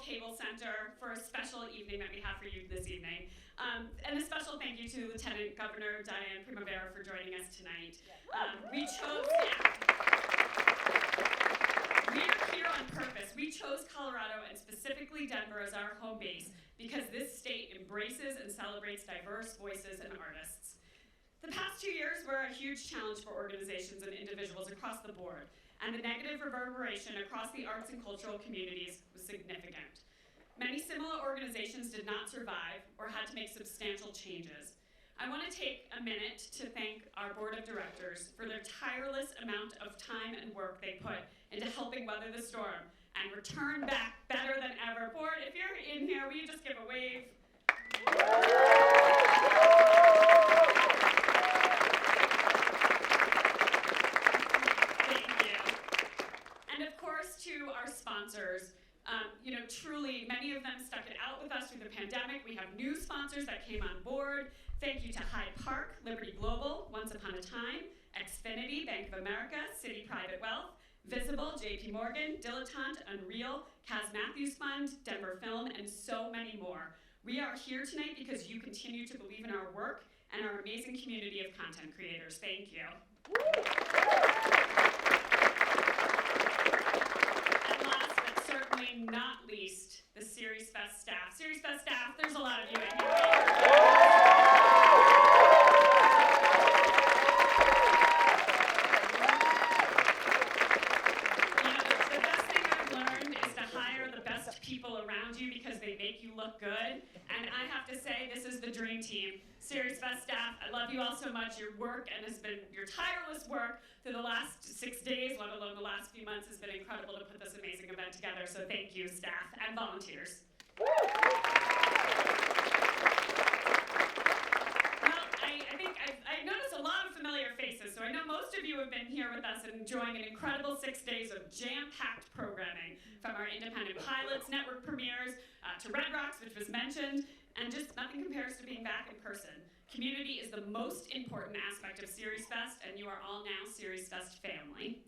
Cable Center for a special evening that we have for you this evening. And a special thank you to Lieutenant Governor Diane Primavera for joining us tonight. We are here on purpose. We chose Colorado and specifically Denver as our home base because this state embraces and celebrates diverse voices and artists. The past 2 years were a huge challenge for organizations and individuals across the board, and the negative reverberation across the arts and cultural communities was significant. Many similar organizations did not survive or had to make substantial changes. I want to take a minute to thank our board of directors for their tireless amount of time and work they put into helping weather the storm and return back better than ever. Board, if you're in here, will you just give a wave? To our sponsors, truly many of them stuck it out with us through the pandemic. We have new sponsors that came on board. Thank you to Hyde Park, Liberty Global, Once Upon a Time, Xfinity, Bank of America, Citi Private Wealth, Visible, JP Morgan, Dilettante, Unreal, Kaz Matthews Fund, Denver Film, and so many more. We are here tonight because you continue to believe in our work and our amazing community of content creators. Thank you. Not least, the SeriesFest staff. SeriesFest staff, there's a lot of you in here. The best thing I've learned is to hire the best people around you because they make you look good. And I have to say, this is the dream team. SeriesFest staff, I love you all so much. Your work and has been your tireless work through the last 6 days, let alone the last few months, has been incredible to put this amazing event together. So thank you, staff and volunteers. Well, I noticed a lot of familiar faces, so I know most of you have been here with us and enjoying an incredible 6 days of jam-packed programming, from our independent pilots, network premieres, to Red Rocks, which was mentioned, and just nothing compares to being back in person. Community is the most important aspect of SeriesFest, and you are all now SeriesFest family.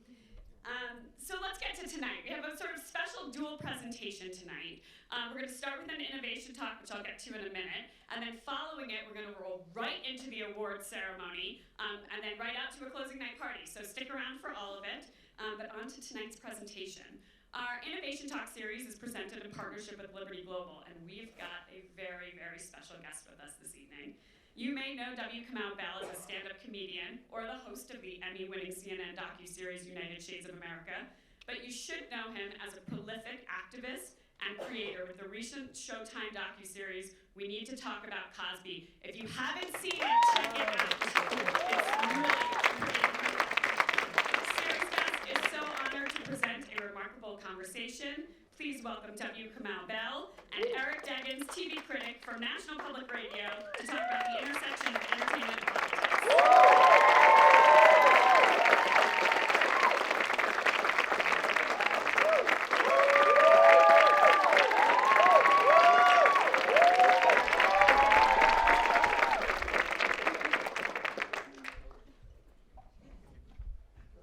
So let's get to tonight. We have a sort of special dual presentation tonight. We're going to start with an innovation talk, which I'll get to in a minute, and then following it, we're going to roll right into the awards ceremony, and then right out to a closing night party. So stick around for all of it, but on to tonight's presentation. Our Innovation Talk series is presented in partnership with Liberty Global, and we've got a very, very special guest with us this evening. You may know Kamau Bell as a stand-up comedian or the host of the Emmy-winning CNN docuseries United Shades of America, but you should know him as a prolific activist and creator with the recent Showtime docuseries We Need to Talk About Cosby. If you haven't seen it, check it out. It's really incredible. SeriesFest is so honored to present a remarkable conversation. Please welcome Kamau Bell and Eric Deggans, TV critic from National Public Radio, to talk about the intersection of entertainment and politics.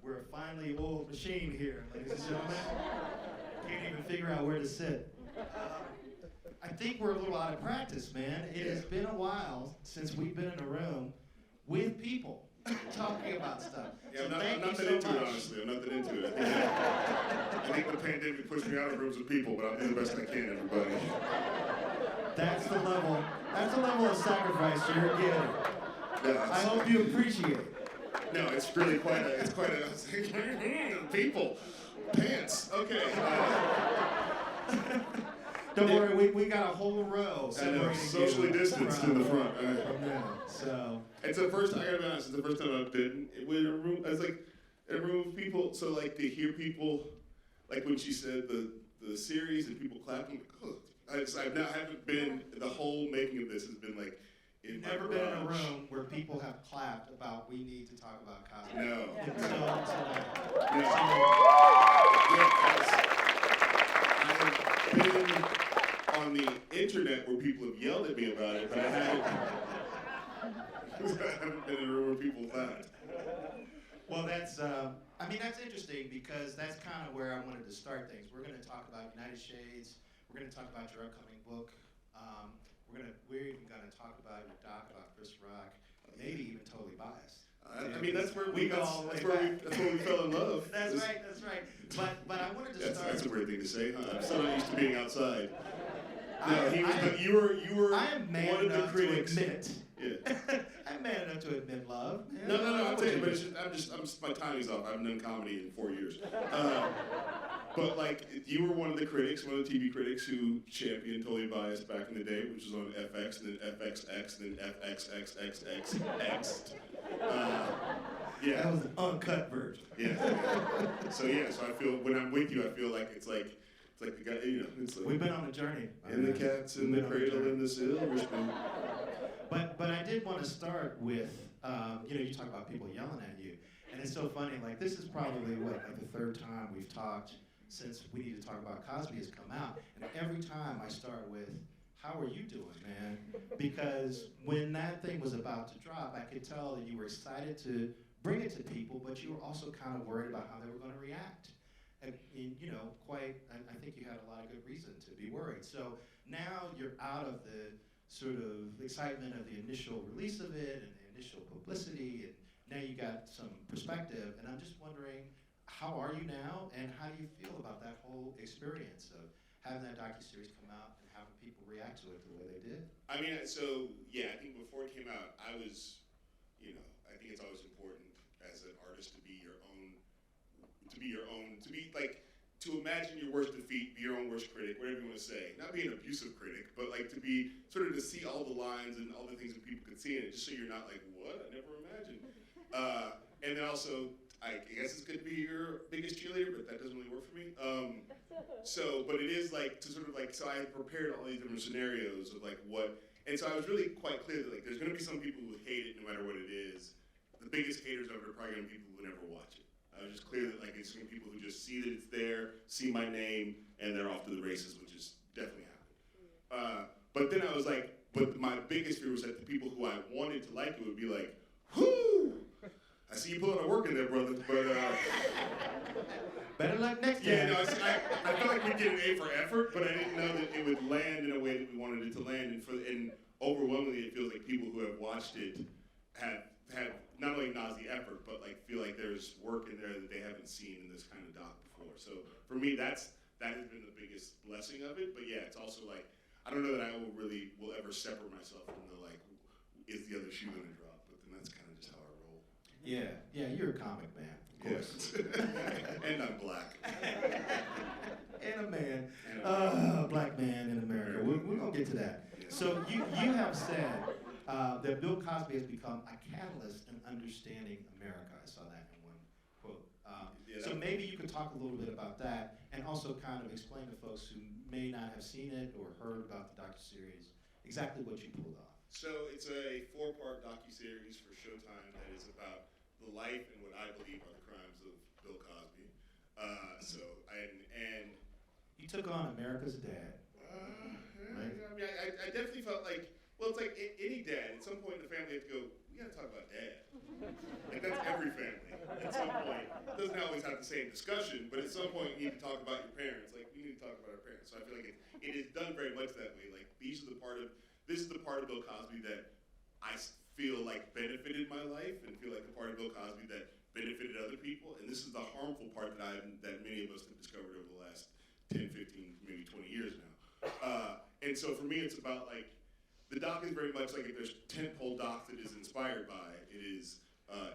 We're a finely oiled machine here, ladies and gentlemen. Can't even figure out where to sit. I think we're a little out of practice, man. It has been a while since we've been in a room with people talking about stuff. Yeah, so I'm not that into it, honestly. I'm not that into it. I think the pandemic pushed me out of rooms with people, but I'm doing the best I can, everybody. That's the level of sacrifice you're getting. No, I hope you appreciate it. No, it's really quite a people. Pants. Okay. Don't worry, we got a whole row separating socially distanced in the front. From them, so. It's the first, I gotta be honest, it's the first time I've been in a room, it's like in a room of people, so like to hear people, like when she said the series and people clapping, I haven't been, the whole making of this has been like, You've never been in a room where people have clapped about We Need to Talk About Cosby. No. I've been on the internet where people have yelled at me about it, but I haven't been in a room where people laughed. Well, that's interesting because that's kind of where I wanted to start things. We're going to talk about United Shades. We're going to talk about your upcoming book. We're even going to talk about your doc about Chris Rock, maybe even Totally Biased. I mean, that's where we fell in love. That's right. But I wanted to start. That's a weird thing to say, huh? I'm so not used to being outside. No, but you were I am man one of the enough critics. to admit. Yeah. I'm man enough to admit love. No, I'm saying, but my timing's off. I haven't done comedy in 4 years. But like, you were one of the critics, one of the TV critics who championed Totally Biased back in the day, which was on FX, and then FXX, and then FXXXXX. Yeah. That was an uncut version. Yeah. So I feel when I'm with you, I feel like it's like the guy, it's like we've been on a journey. And the cat's in the cradle and the silver spoon. But I did want to start with, you talk about people yelling at you, and it's so funny. Like this is probably like the third time we've talked since We Need to Talk About Cosby has come out, and every time I start with, "How are you doing, man?" Because when that thing was about to drop, I could tell that you were excited to bring it to people, but you were also kind of worried about how they were going to react. And I think you had a lot of good reason to be worried. So now you're out of the sort of excitement of the initial release of it and the initial publicity, and now you got some perspective. And I'm just wondering, how are you now, and how do you feel about that whole experience of having that docuseries come out and having people react to it the way they did? I mean, I think before it came out, I was, I think it's always important as an artist to be to imagine your worst defeat, be your own worst critic, whatever you want to say. Not be an abusive critic, but like to be sort of to see all the lines and all the things that people could see in it, just so you're not like, what? I never imagined. And then also, I guess it's good to be your biggest cheerleader, but that doesn't really work for me. But it is like to sort of like, so I had prepared all these different scenarios of like what, and so I was really quite clear that like there's going to be some people who hate it no matter what it is. The biggest haters of it are probably going to be people who never watch it. I was just clear that like it's going to be people who just see that it's there, see my name, and they're off to the races, which is definitely happened. But then I was like, but my biggest fear was that the people who I wanted to like it would be like, whoo! I see you pulling a work in there, brother, but better luck next time. Yeah, no, I feel like we get an A for effort, but I didn't know that it would land in a way that we wanted it to land, and overwhelmingly it feels like people who have watched it have not only acknowledged the effort, but like feel like there's work in there that they haven't seen in this kind of doc before. So for me, that has been the biggest blessing of it. But yeah, it's also like, I don't know that I will ever separate myself from the like, is the other shoe gonna drop? But then that's kind of just how I roll. Yeah, you're a comic man, of course. Yeah. And I'm black. And a man. Black man in America. We're gonna get to that. Yeah. So you have said that Bill Cosby has become a catalyst in understanding America. I saw that in one quote. So maybe you could talk a little bit about that, and also kind of explain to folks who may not have seen it or heard about the docuseries exactly what you pulled off. So it's a 4-part docuseries for Showtime that is about the life and what I believe are the crimes of Bill Cosby. And you took on America's dad. Right? I mean, I definitely felt like, well, it's like any dad. At some point in the family, you have to go, we got to talk about dad. Like that's every family. At some point, it doesn't always have the same discussion, but at some point you need to talk about your parents. Like we need to talk about our parents. So I feel like it is done very much that way. Like this is the part of Bill Cosby that I feel like benefited my life, and feel like the part of Bill Cosby that benefited other people. And this is the harmful part that many of us have discovered over the last 10, 15, maybe 20 years now. And so for me, it's about like, the doc is very much like, if there's tentpole doc that is inspired by, it is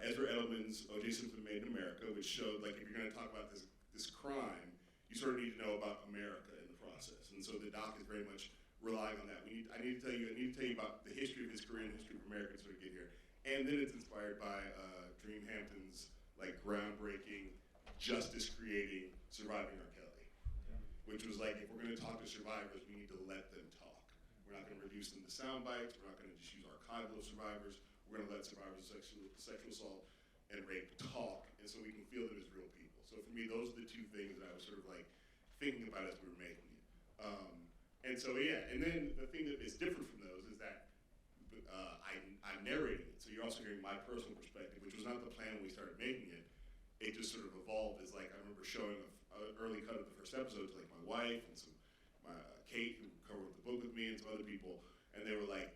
Ezra Edelman's O.J. Simpson Made in America, which showed like, if you're going to talk about this crime, you sort of need to know about America in the process. And so the doc is very much relying on that. I need to tell you about the history of his career and the history of America to sort of get here. And then it's inspired by Dream Hampton's like groundbreaking, justice-creating Surviving R. Kelly, which was like, if we're going to talk to survivors, we need to let them talk. We're not going to reduce them to sound bites. We're not going to just use archival of survivors. We're going to let survivors of sexual assault and rape talk, and so we can feel them as real people. So for me, those are the two things that I was sort of like thinking about as we were making it. And so yeah, and then the thing that is different from those is that I'm narrating it. So you're also hearing my personal perspective, which was not the plan when we started making it. It just sort of evolved as like, I remember showing an early cut of the first episode to like my wife and some Kate, who covered the book with me, and some other people, and they were like,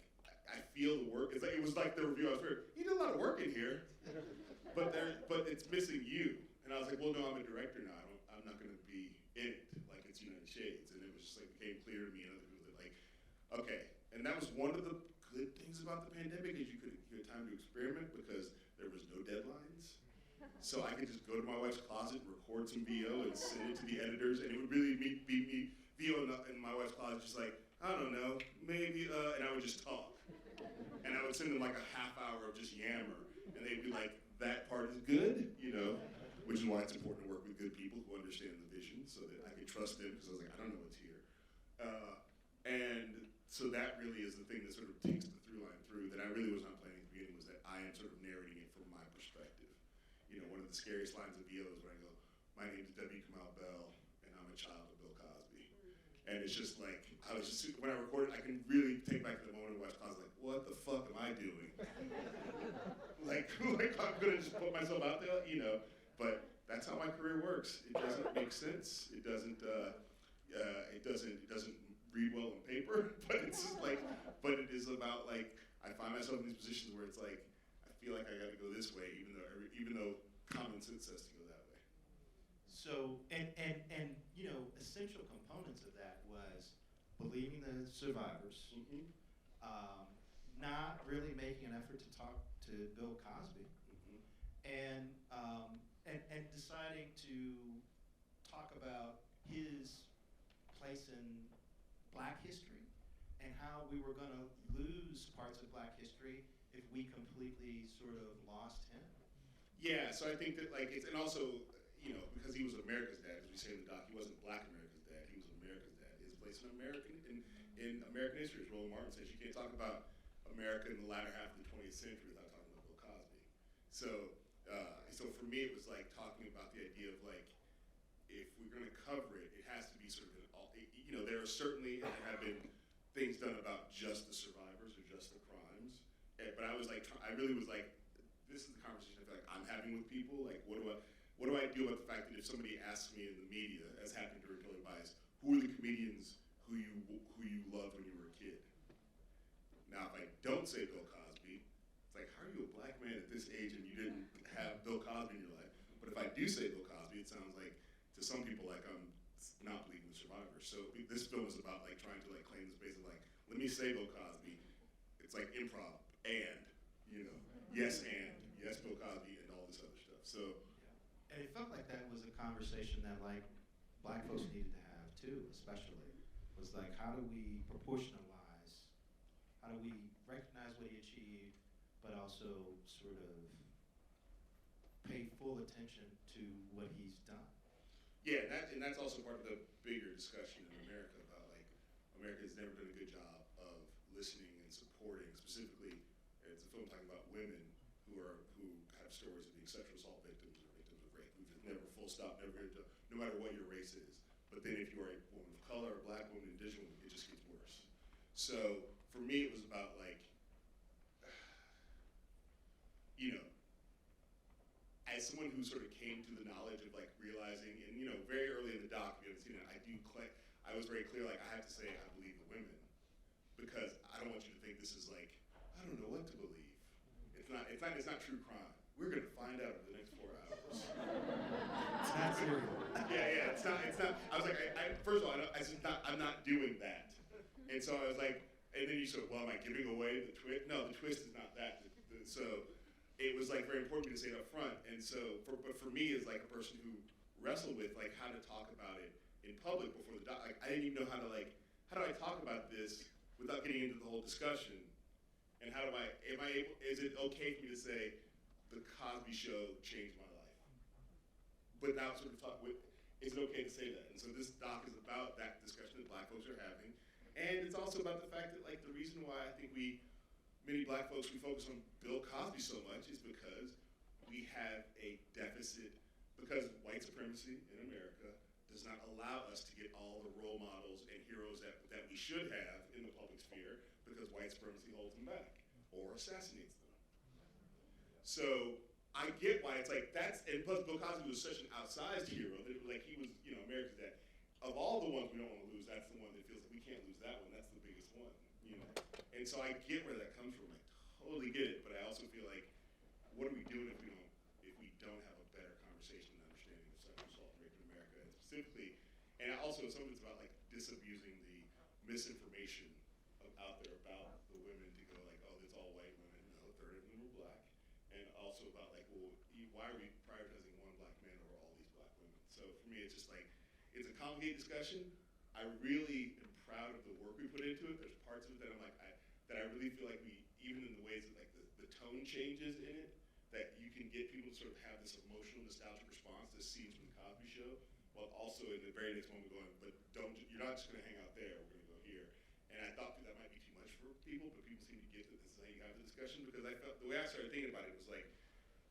I feel the work. It was like the review I was hearing. You did a lot of work in here, but it's missing you. And I was like, well, no, I'm a director now. I'm not going to be in it like it's United Shades. And it was just like became clear to me and other people that like, okay. And that was one of the good things about the pandemic is you had time to experiment because there was no deadlines. So I could just go to my wife's closet, record some VO, and send it to the editors, and it would really be me VO in my wife's closet, just like, I don't know, maybe, and I would just talk. And I would send them like a half hour of just yammer, and they'd be like, that part is good, you know, which is why it's important to work with good people who understand the vision so that I could trust them, because I was like, I don't know what's here. And so that really is the thing that sort of takes the through line through that I really was not planning at the beginning, was that I am sort of narrating it from my perspective. You know, one of the scariest lines of VO is when I go, my name is Kamau Bell, and I'm a child of Bill Cosby. And it's just like, when I recorded, I can really take back to the moment where I was like, what the fuck am I doing? like I'm gonna just put myself out there, you know, but that's how my career works. It doesn't make sense. It doesn't read well on paper, but it's just like, but it is about like, I find myself in these positions where it's like, I feel like I gotta go this way, even though common sense says to go that way. So, and you know, essential components of that was believing the survivors, not really making an effort to talk to Bill Cosby, and deciding to talk about his place in Black history and how we were going to lose parts of Black history if we completely sort of lost him. Yeah, so I think that like and also, you know, because he was America's dad, as we say in the doc, he wasn't Black America's dad, he was America's dad. His place in American history, as Roland Martin says, you can't talk about America in the latter half of the 20th century without talking about Bill Cosby. So for me, it was like talking about the idea of like, if we're going to cover it, it has to be sort of you know, there are certainly, and there have been things done about just the survivors or just the crimes, but I really was like, this is the conversation I feel like I'm having with people. Like, what do I do about the fact that if somebody asks me in the media, as happened during Totally Biased, who are the comedians who you loved when you were a kid? Now, if I don't say Bill Cosby, it's like, how are you a Black man at this age and you didn't have Bill Cosby in your life? But if I do say Bill Cosby, it sounds like to some people like I'm not believing the survivors. So this film is about like trying to like claim the space of like, let me say Bill Cosby. It's like improv and, you know, yes Bill Cosby and all this other stuff. So, yeah. And it felt like that was a conversation that like Black folks needed to have too, especially. Was like, how do we proportionalize? How do we recognize what he achieved, but also sort of pay full attention to what he's done? Yeah, and that's also part of the bigger discussion in America about like, America has never done a good job of listening and supporting, specifically, it's a film talking about women who have stories of being sexual assault victims or victims of rape, who just never full stop, no matter what your race is. But then if you are a woman of color, a Black woman, Indigenous woman, it just gets worse. So for me, it was about like, you know, as someone who sort of came to the knowledge of like realizing, and you know, very early in the doc, if you haven't seen it, I was very clear, like I have to say I believe the women, because I don't want you to think this is like, I don't know what to believe. It's not true crime. We're gonna find out over the next 4 hours. It's not serial. Yeah, it's not. I was like, first of all, I'm not doing that. And so I was like, and then you said, well, am I giving away the twist? No, the twist is not that. So it was like very important to say it up front. And so, but for me, as like a person who wrestled with like how to talk about it in public before the doc, like I didn't even know how do I talk about this without getting into the whole discussion? And is it okay for me to say, the Cosby Show changed my life? But now sort of is it okay to say that? And so this doc is about that discussion that Black folks are having. And it's also about the fact that like the reason why I think many Black folks, we focus on Bill Cosby so much is because we have a deficit, because white supremacy in America does not allow us to get all the role models and heroes that we should have in the public sphere, because white supremacy holds them back or assassinates them. So I get why it's like and plus Bill Cosby was such an outsized hero that it was like he was, you know, America's dad. of all the ones we don't want to lose, that's the one that feels like we can't lose that one. That's the biggest one, you know. And so I get where that comes from. I totally get it. But I also feel like, what are we doing if we don't have a better conversation and understanding of sexual assault and rape in America, and specifically, and also some of it's about like disabusing the misinformation out there about the women to go like, oh, it's all white women. No, a third of them were black. And also about like, well, why are we prioritizing one black man over all these black women? So for me, it's just like, it's a complicated discussion. I really am proud of the work we put into it. There's parts of it that I'm like, that I really feel like we, even in the ways that like the tone changes in it, that you can get people to sort of have this emotional, nostalgic response to scenes from the Cosby Show, while also in the very next moment going, but you're not just gonna hang out there, we're gonna go here. And I thought that might be too much for people, but people seem to get that this is how you have the discussion, because I felt, the way I started thinking about it was like,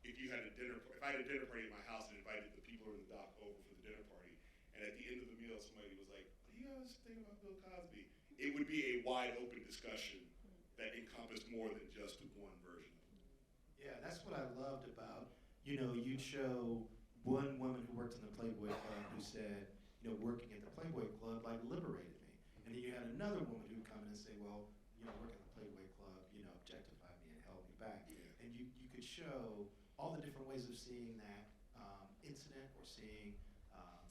if I had a dinner party at my house and invited the people in the dock over for the dinner party, and at the end of the meal somebody was like, what do you guys think about Bill Cosby? It would be a wide open discussion that encompassed more than just one version of it. Yeah, that's what I loved about, you'd show one woman who worked in the Playboy Club who said, working at the Playboy Club like liberated me. And then you had another woman who'd come in and say, well, working at the Playboy Club, objectified me and held me back. Yeah. And you could show all the different ways of seeing that incident or seeing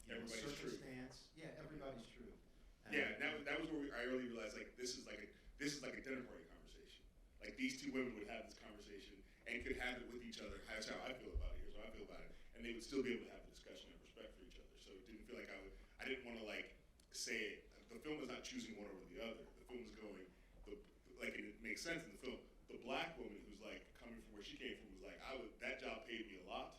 Everybody's circumstance. true. Yeah, everybody's true. Yeah, and that was where I really realized like this is like a dinner party conversation. Like these two women would have this conversation and could have it with each other. That's how I feel about it. Here's how I feel about it, and they would still be able to have a discussion and respect for each other. So it didn't feel like I didn't want to like say it. The film was not choosing one over the other. The film was going and it makes sense in the film. The black woman who's like coming from where she came from was like, that job paid me a lot.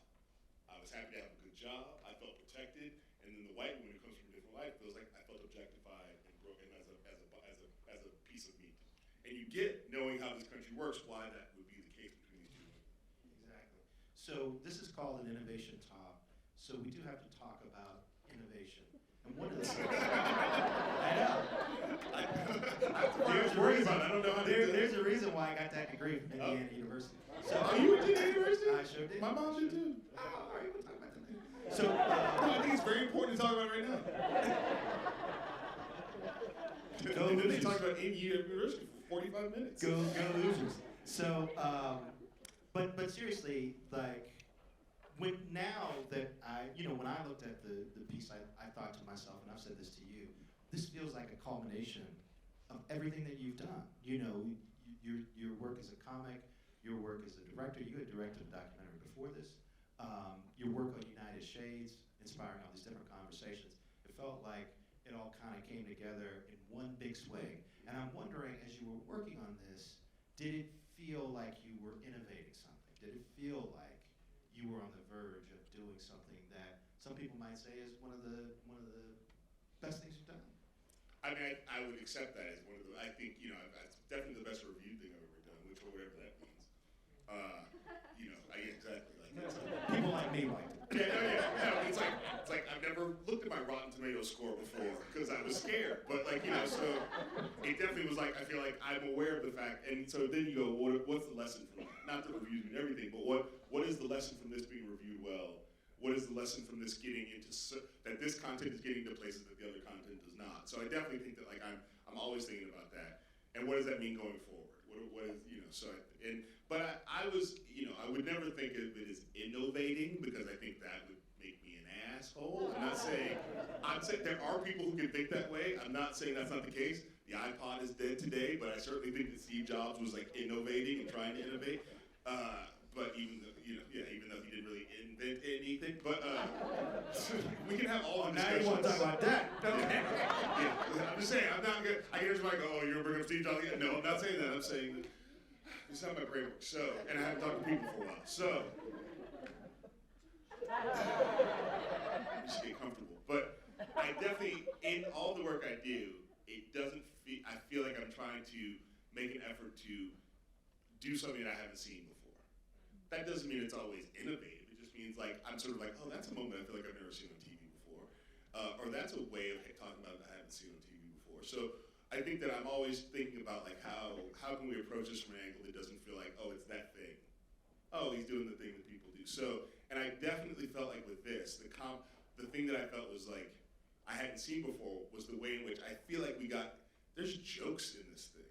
I was happy to have a good job. I felt protected. And then the white woman who comes from a different life feels like I felt objectified and broken as a piece of meat. And you get, knowing how this country works, why that would be the case between these two women. Exactly. So this is called an innovation talk. So we do have to talk about innovation. And one of the things I know. I was worried about it. I don't know how to do it. There's a reason why I got that degree from Indiana University. So, you went to University? I sure did. My mom did too. Oh, all right, we'll talk about that later. So, no, I think it's very important to talk about right now. Go Losers. They talked about University for 45 minutes. Go Losers. So, but seriously, like, now that when I looked at the piece, I thought to myself, and I've said this to you, this feels like a culmination of everything that you've done. Your work as a comic, your work as a director. You had directed a documentary before this. Your work on United Shades, inspiring all these different conversations. It felt like it all kind of came together in one big swing. And I'm wondering, as you were working on this, did it feel like you were innovating something? Did it feel like you were on the verge of doing something that some people might say is one of the best things you've done? I mean, I would accept that as one of the. I think it's definitely the best review thing I've ever done, which whatever that means. Exactly. Like people like me like it. Yeah. It's like I've never looked at my Rotten Tomatoes score before because I was scared. But so it definitely was like I feel like I'm aware of the fact, and so then you go, what's the lesson from that? Not the reviews and everything, but what is the lesson from this being reviewed well? What is the lesson from this getting into that this content is getting to places that the other content does not? So I definitely think that like I'm always thinking about that, and what does that mean going forward? What is but I was I would never think of it as innovating because I think that would make me an asshole. I'm saying there are people who can think that way. I'm not saying that's not the case. The iPod is dead today, but I certainly think that Steve Jobs was like innovating and trying to innovate. But even though he didn't really invent anything, but we can have all the discussions. Now you want to talk about that? Okay. Yeah, I'm just saying. I'm not good. I hear somebody go, "Oh, you're bringing up Steve Jobs." No, I'm not saying that. I'm saying that this is how my brain works. So, and I haven't talked to people for a while. So, just get comfortable. But I definitely, in all the work I do, it doesn't feel. I feel like I'm trying to make an effort to do something that I haven't seen before. That doesn't mean it's always innovative. It just means like I'm sort of like, oh, that's a moment I feel like I've never seen on TV before, or that's a way of talking about it I haven't seen on TV before. So I think that I'm always thinking about like how can we approach this from an angle that doesn't feel like, oh, it's that thing. Oh, he's doing the thing that people do. So, and I definitely felt like with this, the thing that I felt was like, I hadn't seen before was the way in which I feel like there's jokes in this thing.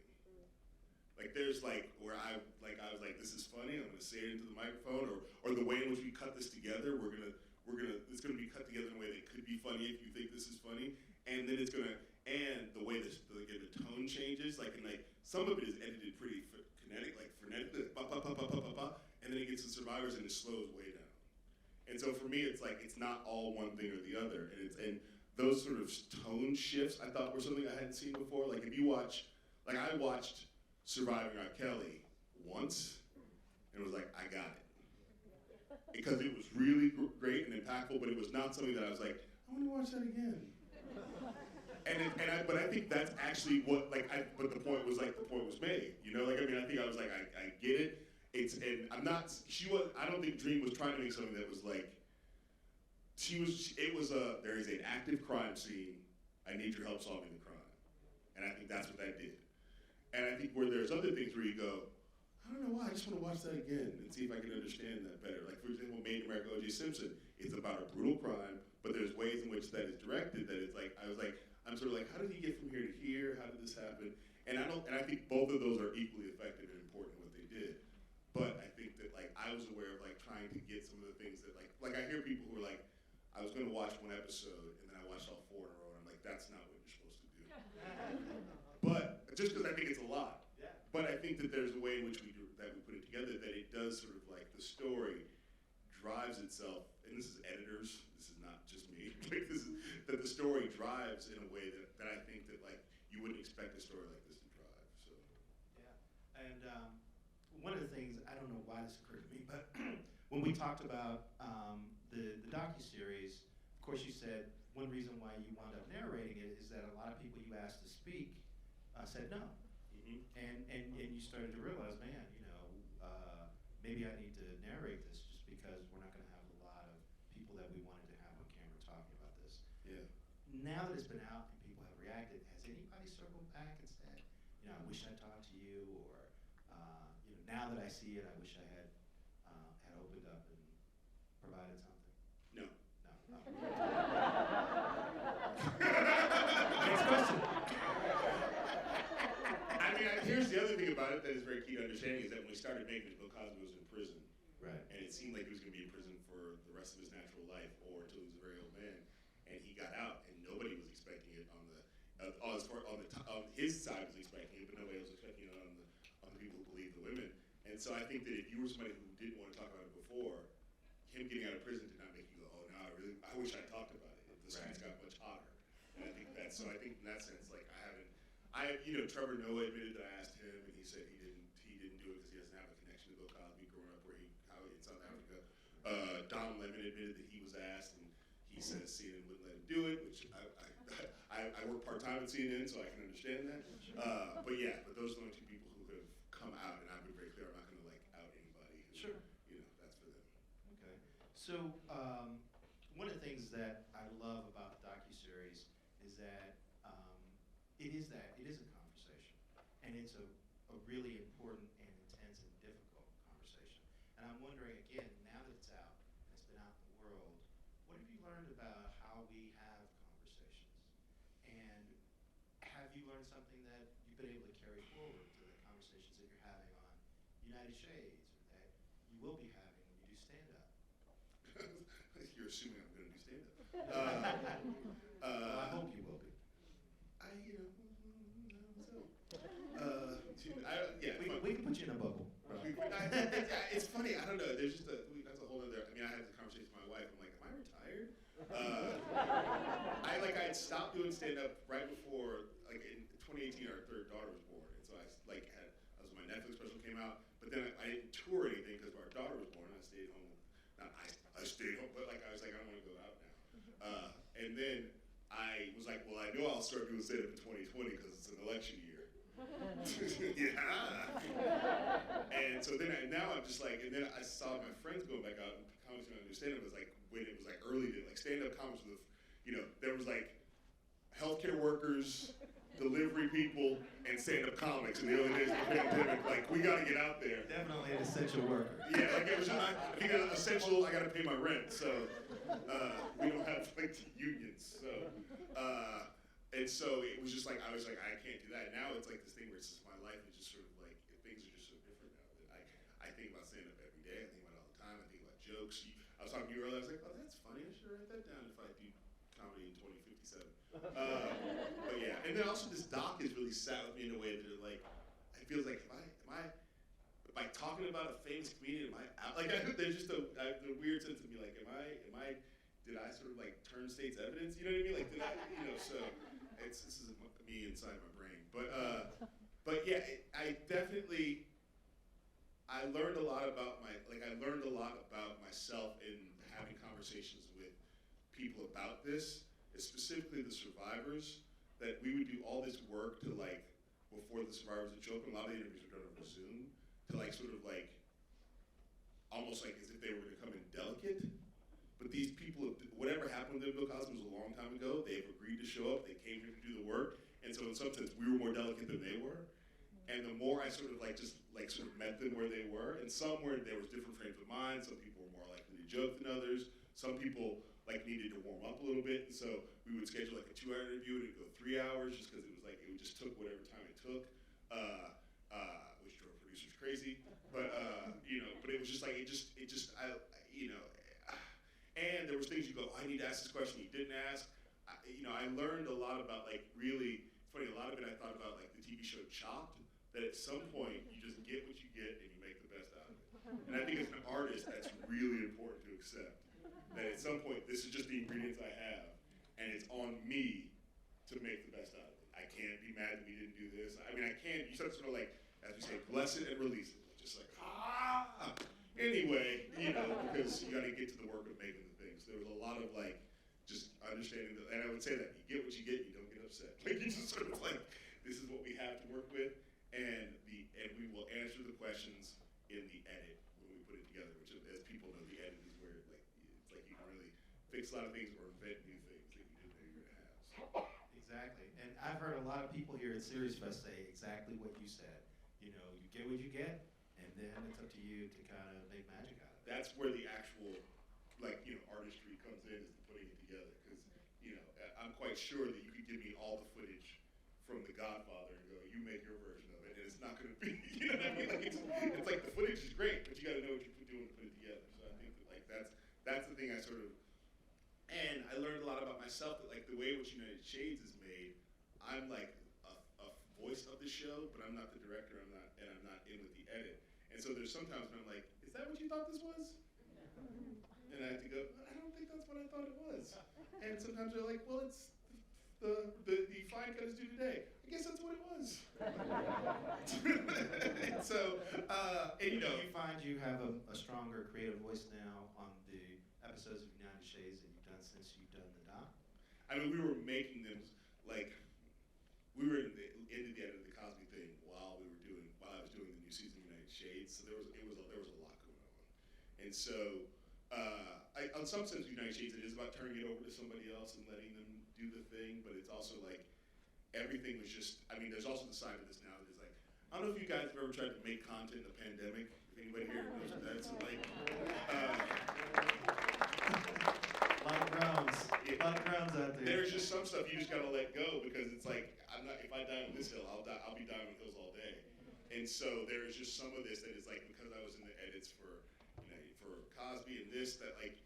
Like there's like where I was like, this is funny, I'm gonna say it into the microphone, or the way in which we cut this together, it's gonna be cut together in a way that could be funny if you think this is funny, and then and the way the tone changes, and some of it is edited pretty frenetically, and then it gets to Survivors and it slows way down. And so for me, it's like, it's not all one thing or the other, and those sort of tone shifts I thought were something I hadn't seen before. Like if you watch, I watched Surviving R. Kelly once, and was like, I got it. Because it was really great and impactful, but it was not something that I was like, I want to watch that again. But I think that's actually what, but the point was made, you know? I think I was like, I get it. I don't think Dream was trying to make something that was like, there is an active crime scene, I need your help solving the crime. And I think that's what that did. And I think where there's other things where you go, I don't know why, I just want to watch that again and see if I can understand that better. Like for example, Made in America, O.J. Simpson, it's about a brutal crime, but there's ways in which that is directed that it's like, I'm sort of like, how did he get from here to here? How did this happen? And I think both of those are equally effective and important in what they did. But I think that I was aware of trying to get some of the things that I hear people who are like, I was going to watch one episode and then I watched all 4 in a row, and I'm like, that's not what you're supposed to do. But just because I think it's a lot. Yeah. But I think that there's a way in which we put it together that it does sort of the story drives itself, and this is editors, this is not just me, that the story drives in a way that I think that you wouldn't expect a story like this to drive. So. Yeah, and one of the things, I don't know why this occurred to me, but when we talked about the docuseries, of course you said one reason why you wound up narrating it is that a lot of people you asked to speak said no. Mm-hmm. And you started to realize, man, maybe I need to narrate this just because we're not going to have a lot of people that we wanted to have on camera talking about this. Yeah. Now that it's been out and people have reacted, has anybody circled back and said, I wish I talked to you, or now that I see it, I wish I had opened up and provided something? No. No. Next question. I mean, here's the other thing about it that is very key to understanding is that when we started making it, Bill Cosby was in prison. Right. And it seemed like he was going to be in prison for the rest of his natural life or until he was a very old man. And he got out, and nobody was expecting it on his side was expecting it, but nobody was expecting it on the people who believe the women. And so I think that if you were somebody who didn't want to talk about it before, him getting out of prison did not make you go, oh no, I wish I talked about it. The streets got much hotter. And I think I think in that sense, Trevor Noah admitted that I asked him, and he said he didn't do it because he doesn't have a connection to Bill Cosby growing up in South Africa. Don Lemon admitted that he was asked, and he says CNN wouldn't let him do it, which I work part-time at CNN, so I can understand that. But those are the only 2 people who have come out, and I've been very clear, I'm not going to out anybody. Sure. That's for them. Okay. So one of the things that I love about the docuseries is that it is a conversation, and it's a really important and intense and difficult conversation. And I'm wondering, again, now that it's out, and it's been out in the world, what have you learned about how we have conversations? And have you learned something that you've been able to carry forward to the conversations that you're having on United Shades, or that you will be having when you do stand-up? You're assuming I'm going to do stand-up. Well, I hope you will be. We can put you in a bubble. It's funny. I don't know. There's just that's a whole other. I mean, I had this conversation with my wife. I'm like, am I retired? I had stopped doing stand-up right before, in 2018, our 3rd daughter was born, and so my Netflix special came out. But then I didn't tour anything because our daughter was born. I stayed home. I stayed home, but I was like, I don't want to go out now. And then I was like, well, I know I'll start doing stand-up in 2020 because it's an election year. Yeah. And so then now I'm just and then I saw my friends going back out, and comics going to do stand-up. It was when it was early to stand-up comics with, there was healthcare workers, delivery people, and stand-up comics in the early days of the pandemic. We got to get out there. Definitely an essential worker. Yeah, it was just, I think essential. I got to pay my rent, so we don't have unions. And so it was just like, I was like, I can't do that. Now it's like this thing where it's just my life is just sort of like, things are just so different now that I think about stand up every day. I think about it all the time. I think about jokes. I was talking to you earlier. I was like, oh, that's funny. I should write that down if I do comedy in 2057. But yeah, and then also this doc has really sat with me in a way that like, it feels like, by talking about a famous comedian, am I out? Like, there's just the weird sense of me, like, did I sort of like turn state's evidence? You know what I mean? Like, did I, so this is me inside my brain. But yeah, I learned a lot about myself in having conversations with people about this, specifically the survivors, that we would do all this work to like, before the survivors would show up, and a lot of the interviews were done over Zoom, to like sort of like, almost like as if they were gonna come in delicate. But these people, whatever happened to Bill Cosby was a long time ago, they've agreed to show up, they came here to do the work, and so in some sense, we were more delicate than they were. And the more I sort of like, just like sort of met them where they were, and some where there was different frames of mind, some people were more likely to joke than others, some people like needed to warm up a little bit, and so we would schedule like a 2-hour interview, and it'd go 3 hours, just because it was like, it just took whatever time it took, which drove producers crazy, but but it was just like, and there was things you go, I need to ask this question you didn't ask. I learned a lot about like really, it's funny, a lot of it I thought about like the TV show Chopped, that at some point you just get what you get and you make the best out of it. And I think as an artist, that's really important to accept. That at some point, this is just the ingredients I have, and it's on me to make the best out of it. I can't be mad that we didn't do this. I mean, I can't, you sort of like, as we say, bless it and release it. Just like, Anyway, because you gotta get to the work of making the things. There was a lot of like, just understanding that, and I would say that you get what you get, you don't get upset. Like, you just sort of like, this is what we have to work with, and we will answer the questions in the edit when we put it together, which as people know, the edit is where like, it's like you can really fix a lot of things or invent new things that you didn't know you were gonna have. So. Exactly, and I've heard a lot of people here at SeriesFest say exactly what you said. You get what you get, and then it's up to you to kind of make magic out of it. That's where the actual, artistry comes in, is the putting it together. Because, I'm quite sure that you could give me all the footage from The Godfather and go, you make your version of it, and it's not going to be, you know what I mean? Like, it's like the footage is great, but you got to know what you're doing to put it together. So I think that that's the thing I sort of, and I learned a lot about myself, that like the way in which United Shades is made, I'm like a voice of the show, but I'm not the director, I'm not in with the edit. And so there's sometimes when I'm like, is that what you thought this was? And I have to go, I don't think that's what I thought it was. And sometimes they're like, well, it's the fine cut is due today. I guess that's what it was. So, and Do you find you have a stronger creative voice now on the episodes of United Shades that you've done since you've done the doc? I mean, we were making them, like, we were into the edit of the Cosby thing while I was doing the new season of United Shades. So there was a lot going on. And so, on some sense, United Shades, it is about turning it over to somebody else and letting them do the thing, but it's also like, everything was just, I mean, there's also the side of this now that is like, I don't know if you guys have ever tried to make content in a pandemic. If anybody here knows what that's like. A lot of grounds. Yeah. A lot of grounds out there. There's just some stuff you just gotta let go, because it's like, if I die on this hill, I'll be dying on hills all day. And so there's just some of this that is like, because I was in the edits for Cosby and this, that like,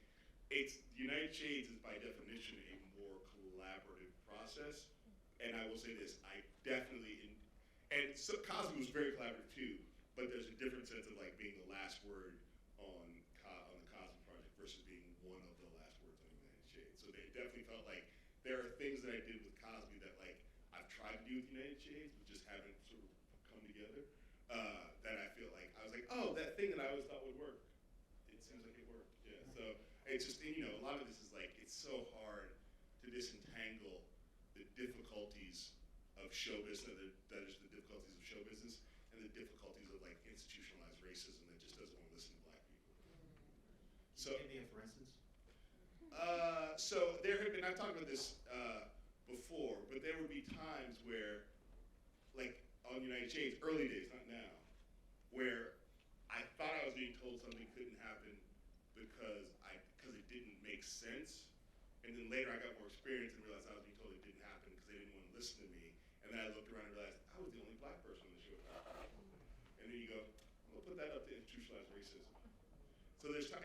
United Shades is by definition a more collaborative process. And I will say this, I definitely, and so Cosby was very collaborative too, but there's a different sense of like being the last word on the Cosby project versus being one of the last words on United Shades. So they definitely felt like there are things that I did with Cosby that like I've tried to do with United Shades, but just haven't sort of come together. That I feel like, I was like, oh, that thing that I always thought would work, it seems like it worked, yeah. So it's just, a lot of this is like, it's so hard to disentangle the difficulties of show business, that is the difficulties of show business, and the difficulties of like institutionalized racism that just doesn't want to listen to black people. So, give me a for instance. So there have been, I've talked about this before, but there would be times where, like on United Shades, early days, not now, where I thought I was being told something couldn't happen because it didn't make sense, and then later I got more experience and realized I was being told it didn't happen because they didn't want to listen to me. And then I looked around and realized I was the only black person on the show. And then you go, I'm gonna put that up to institutionalized racism. So there's, and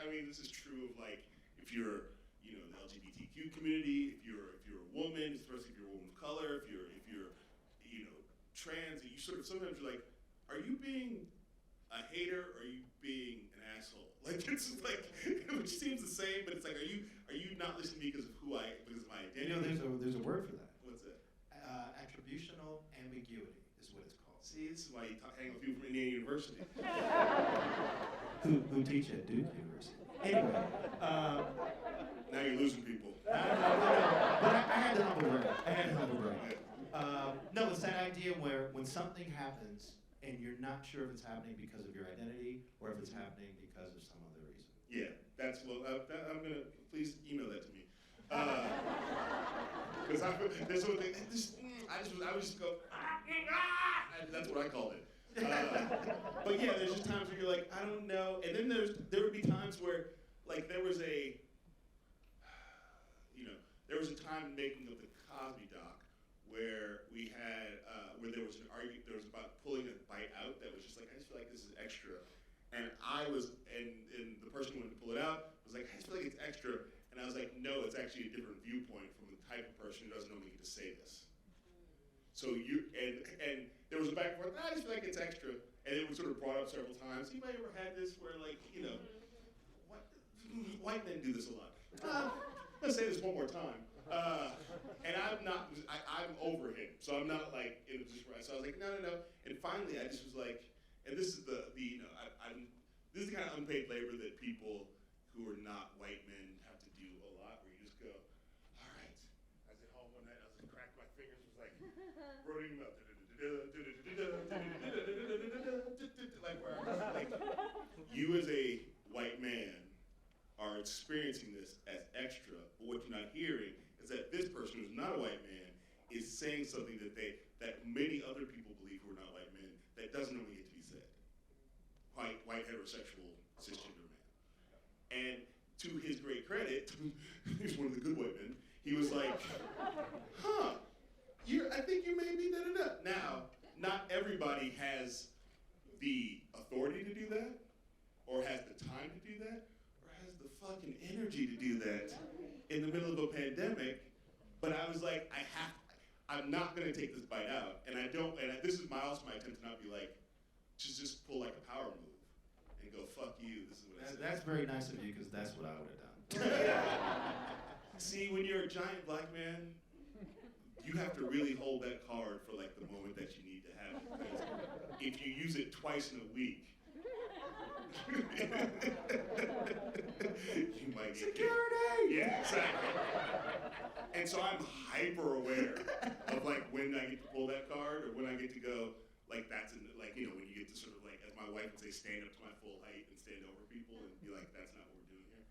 I mean, this is true of like, if you're, the LGBTQ community, if you're a woman, especially if you're a woman of color, if you're, trans, you sort of, sometimes you're like, are you being a hater or are you being an asshole? Like, it's like, which seems the same, but it's like, are you not listening to me because of because of my identity? There's a word for that. What's that? Attributional ambiguity is what it's called. See, this is why you hang with people from Indiana University. who teach at Duke University. Anyway. Now you're losing people. But I had to humble brag. No, it's that idea where when something happens and you're not sure if it's happening because of your identity or if it's happening because of some other reason. Yeah, that's I'm gonna, please email that to me. Because there's something, I would just go, that's what I called it. But yeah, there's just times where you're like, I don't know. And then there would be times where, like, there was a time making of the Cosby doc where we had, where there was an argument, there was about pulling a bite out that was just like, I just feel like this is extra. And and the person who wanted to pull it out was like, I just feel like it's extra. And I was like, no, it's actually a different viewpoint from the type of person who doesn't normally get to say this. So and there was a back and forth, I just feel like it's extra. And it was sort of brought up several times. Anybody ever had this where, like, what, white men do this a lot. I'm gonna say this one more time. And I'm over him. So I'm not like, it was just right. So I was like, no. And finally I just was like, and this is this is the kind of unpaid labor that people who are not white men have to do a lot, where you just go, all right. I was at home one night, I was like, cracked my fingers, was like, wrote him up, like where I was like, you as a white man are experiencing this as extra, but what you're not hearing is that this person who's not a white man is saying something that many other people believe who are not white men that doesn't really get to be said. White heterosexual cisgender man. And to his great credit, he's one of the good white men, he was like, I think you may be da-da-da. Now, not everybody has the authority to do that, or has the time to do that, or has the fucking energy to do that in the middle of a pandemic. But I was like, I'm not gonna take this bite out, and this is also my attempt to not be like, just pull like a power move and go, fuck you, this is what I said. That's very nice of you, because that's what I would have done. See, when you're a giant black man, you have to really hold that card for like the moment that you need to have it. Because if you use it twice in a week, you might get security! Yeah, exactly. And so I'm hyper aware of like when I get to pull that card or when I get to go, like that's in like, when you get to sort of like, as my wife would say, stand up to my full height and stand over people and be like, that's not what we're doing here.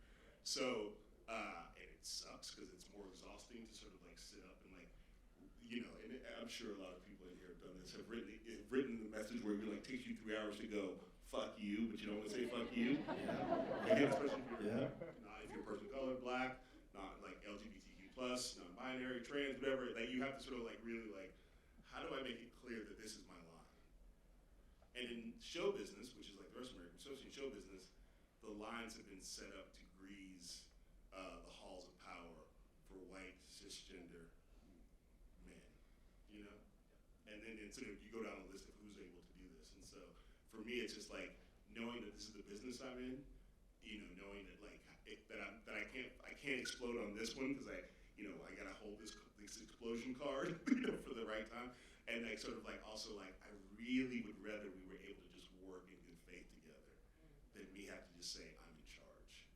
So, and it sucks because it's more exhausting to sort of like sit up and like, and I'm sure a lot of people in here have done this, have written the message where it like takes you 3 hours to go, fuck you, but you don't want to say fuck you. Yeah. Especially if you're not, if you're a person of color, black, not like LGBTQ+, non-binary, trans, whatever, that you have to sort of like really like, how do I make it clear that this is my line? And in show business, which is like the rest of America, especially in show business, the lines have been set up to grease the halls of power for white cisgender men, And then sort of you go down the list of who's able to do this. And so for me, it's just like knowing that this is the business I'm in, knowing that like that I can't explode on this one because I gotta hold this explosion card, for the right time. And like sort of like also like I really would rather we were able to just work in good faith together than me have to just say I'm in charge.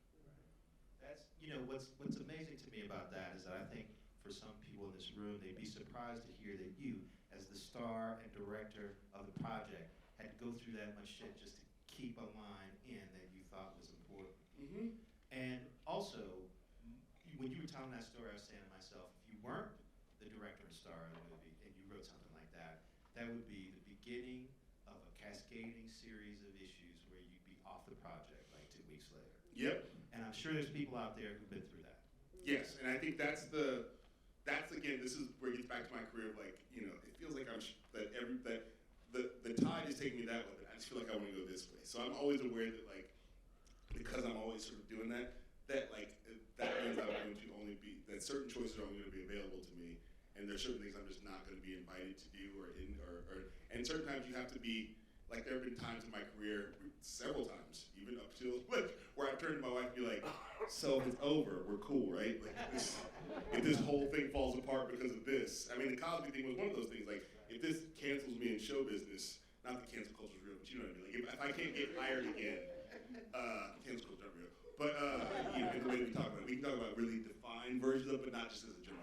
That's what's amazing to me about that is that I think for some people in this room they'd be surprised to hear that you, as the star and director of the project, had to go through that much shit just to keep a line in that you thought was important. Mm-hmm. And also, when you were telling that story, I was saying to myself, if you weren't the director and star of the movie and you wrote something like that, that would be the beginning of a cascading series of issues where you'd be off the project like 2 weeks later. Yep. And I'm sure there's people out there who've been through that. Yes, and I think that's again, this is where it gets back to my career of like, you know, it feels like the tide is taking me that way, but I just feel like I want to go this way. So I'm always aware that like, because I'm always sort of doing that like, that means I'm going to only be, that certain choices are only going to be available to me, and there's certain things I'm just not going to be invited to do and certain times you have to be, like there have been times in my career, several times, even up till, like, where I've turned to my wife and be like, so if it's over, we're cool, right? Like, if this whole thing falls apart because of this. I mean, the Cosby thing was one of those things, like, if this cancels me in show business, not that cancel culture is real, but you know what I mean? Like, if I can't get hired again, cancel culture is not real. But, you know, in the way we talk about it, we can talk about really defined versions of it, but not just as a general.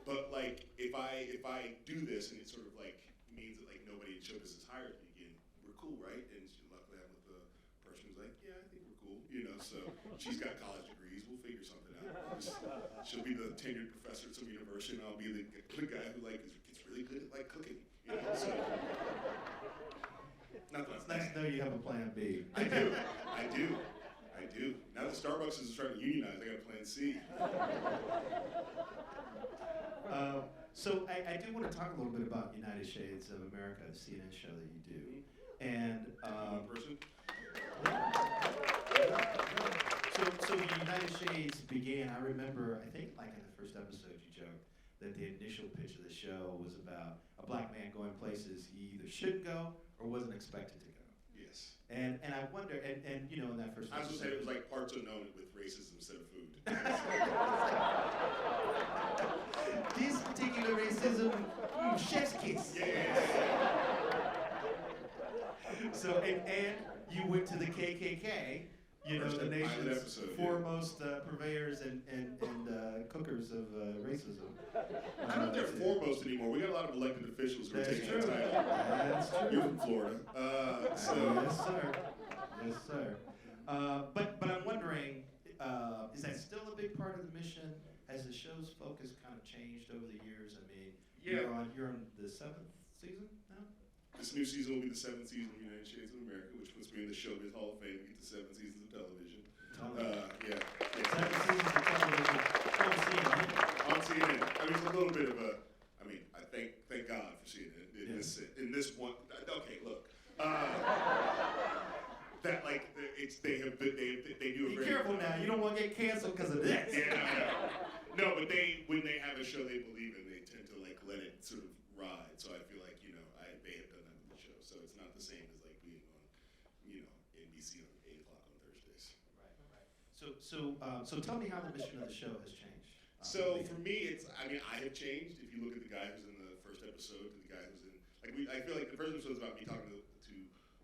But, like, if I do this and it sort of, like, means that, like, nobody in show business hires me again, we're cool, right? And luckily I'm with the person who's like, yeah, I think we're cool, you know? So she's got college degrees, we'll figure something out. She'll be the tenured professor at some university, and I'll be the guy who, like, gets really good at, like, cooking, you know? So, It's nice to know you have a plan B. I do. Now that Starbucks is starting to unionize, I got a plan C. So I do want to talk a little bit about United Shades of America, the CNN show that you do. And One person? So United Shades began, I remember, I think like in the first episode you joked that the initial pitch of the show was about a black man going places he either shouldn't go or wasn't expected to go. Yes. And I wonder, and you know, in that first I was episode, going to say it was like parts unknown with racism instead of food. this particular racism, chef's kiss. Yeah. So, and you went to the KKK, you know, First the pilot nation's episode, foremost purveyors and cookers of racism. I don't know if they're foremost anymore. We got a lot of elected officials who are That's taking true. that title. That's true. You're from Florida. Yes, sir. Yes, sir. But I'm wondering, is that still a big part of the mission? Has the show's focus kind of changed over the years? I mean, Yeah. you're on the 7th season now? This new season will be the 7th season of United Shades of America, which puts me in the Showbiz Hall of Fame. We get to 7 seasons of television. Yeah. 7 seasons of television on CNN. On CNN. I mean, it's a little bit of a. I mean, I thank God for CNN in this one. Okay, look. That like they do a Be very. careful now. You don't want to get canceled because of this. Yeah. No, but when they have a show they believe in, they tend to like let it sort of ride. So I feel like they have done that with the show. So it's not the same as like being on, NBC on 8 o'clock on Thursdays. Right. So tell me how the mission of the show has changed. So for me, I have changed. If you look at the guy who's in the first episode to the guy who's in, I feel like the first episode is about me talking to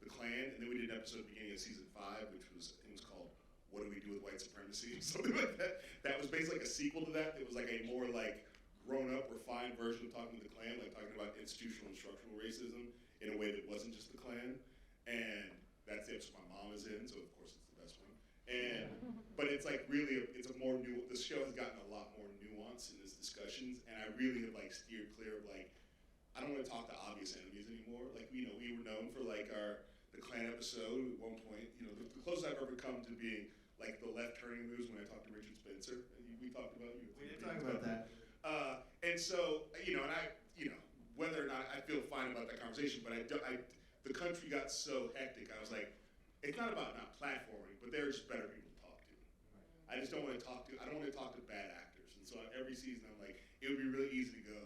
the Klan, and then we did an episode at the beginning of season 5, which was called "What Do We Do with White Supremacy?" Something like that. That was basically like a sequel to that. It was like a more like grown-up, refined version of talking to the Klan, like talking about institutional and structural racism in a way that wasn't just the Klan. And that's the episode my mom is in, so of course it's the best one. But it's like really, it's a more new. The show has gotten a lot more nuance in its discussions, and I really have like steered clear of like, I don't want to talk to obvious enemies anymore. Like we were known for like the Klan episode at one point. The closest I've ever come to being like the left turning moves when I talked to Richard Spencer. We talked about you. We did talk about that. And so whether or not I feel fine about that conversation, but the country got so hectic. I was like, it's not about not platforming, but there are just better people to talk to. I just don't want to talk to. I don't want to talk to bad actors. And so every season I'm like, it would be really easy to go,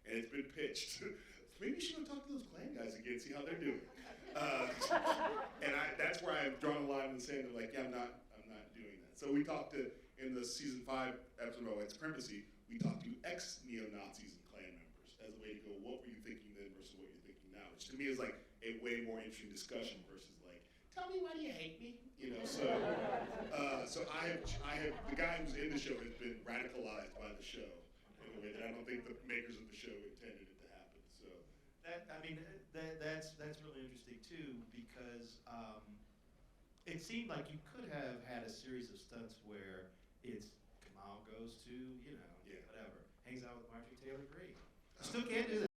and it's been pitched. Maybe you should go talk to those Klan guys again, see how they're doing. And that's where I've drawn a line in the sand of like, yeah, I'm not doing that. So we talked in the season 5 episode about white supremacy, we talked to ex-neo-Nazis and Klan members as a way to go, what were you thinking then versus what you're thinking now? Which to me is like a way more interesting discussion versus like, tell me why do you hate me? So I have the guy who's in the show has been radicalized by the show in a way that I don't think the makers of the show intended it to happen. So that's really interesting too, because it seemed like you could have had a series of stunts where it's Kamau goes to, whatever, hangs out with Marjorie Taylor Greene. You still can't do that.